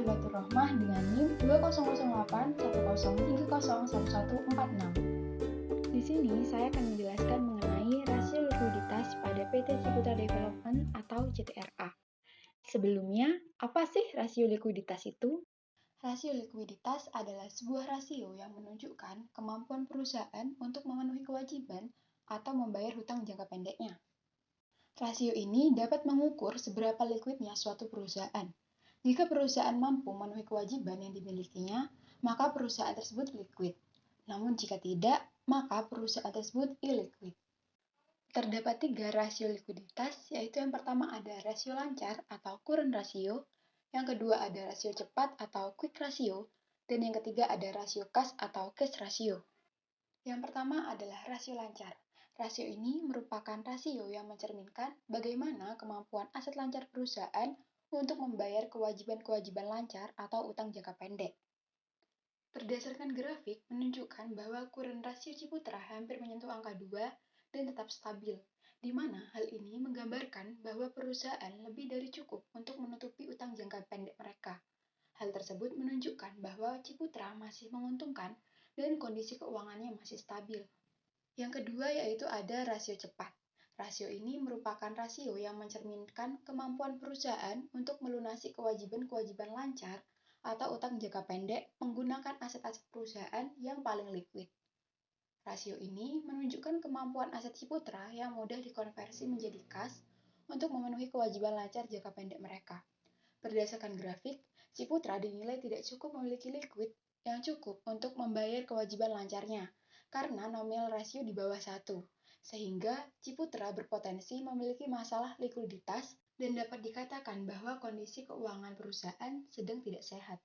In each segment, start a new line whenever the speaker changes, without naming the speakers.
Batur Rohmah dengan NIM 200810301146. Di sini saya akan menjelaskan mengenai rasio likuiditas pada PT Ciputra Development atau CTRA. Sebelumnya, apa sih rasio likuiditas itu? Rasio likuiditas adalah sebuah rasio yang menunjukkan kemampuan perusahaan untuk memenuhi kewajiban atau membayar hutang jangka pendeknya. Rasio ini dapat mengukur seberapa likuidnya suatu perusahaan. Jika perusahaan mampu memenuhi kewajiban yang dimilikinya, maka perusahaan tersebut likuid. Namun jika tidak, maka perusahaan tersebut illiquid. Terdapat 3 rasio likuiditas, yaitu yang pertama ada rasio lancar atau current ratio, yang kedua ada rasio cepat atau quick ratio, dan yang ketiga ada rasio kas atau cash ratio. Yang pertama adalah rasio lancar. Rasio ini merupakan rasio yang mencerminkan bagaimana kemampuan aset lancar perusahaan untuk membayar kewajiban-kewajiban lancar atau utang jangka pendek. Berdasarkan grafik menunjukkan bahwa current rasio Ciputra hampir menyentuh angka 2 dan tetap stabil, di mana hal ini menggambarkan bahwa perusahaan lebih dari cukup untuk menutupi utang jangka pendek mereka. Hal tersebut menunjukkan bahwa Ciputra masih menguntungkan dan kondisi keuangannya masih stabil. Yang kedua yaitu ada rasio cepat. Rasio ini merupakan rasio yang mencerminkan kemampuan perusahaan untuk melunasi kewajiban-kewajiban lancar atau utang jangka pendek menggunakan aset-aset perusahaan yang paling likuid. Rasio ini menunjukkan kemampuan aset Ciputra yang mudah dikonversi menjadi kas untuk memenuhi kewajiban lancar jangka pendek mereka. Berdasarkan grafik, Ciputra dinilai tidak cukup memiliki likuid yang cukup untuk membayar kewajiban lancarnya karena nominal rasio di bawah 1, sehingga Ciputra berpotensi memiliki masalah likuiditas dan dapat dikatakan bahwa kondisi keuangan perusahaan sedang tidak sehat.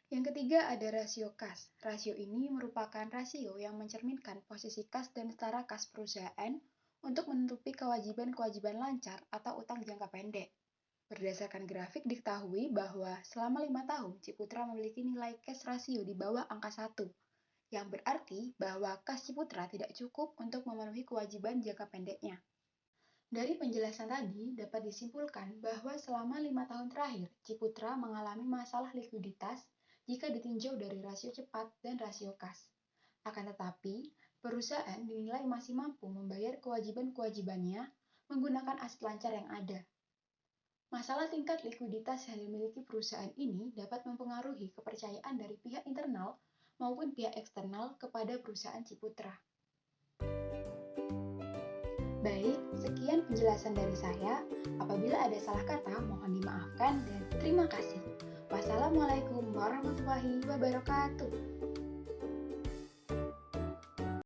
Yang ketiga ada rasio kas. Rasio ini merupakan rasio yang mencerminkan posisi kas dan setara kas perusahaan untuk menutupi kewajiban-kewajiban lancar atau utang jangka pendek. Berdasarkan grafik diketahui bahwa selama 5 tahun Ciputra memiliki nilai cash rasio di bawah angka 1, yang berarti bahwa kas Ciputra tidak cukup untuk memenuhi kewajiban jangka pendeknya. Dari penjelasan tadi dapat disimpulkan bahwa selama 5 tahun terakhir Ciputra mengalami masalah likuiditas jika ditinjau dari rasio cepat dan rasio kas. Akan tetapi, perusahaan dinilai masih mampu membayar kewajiban-kewajibannya menggunakan aset lancar yang ada. Masalah tingkat likuiditas yang dimiliki perusahaan ini dapat mempengaruhi kepercayaan dari pihak internal maupun pihak eksternal kepada perusahaan Ciputra. Baik, sekian penjelasan dari saya. Apabila ada salah kata, mohon dimaafkan dan terima kasih. Wassalamualaikum warahmatullahi wabarakatuh.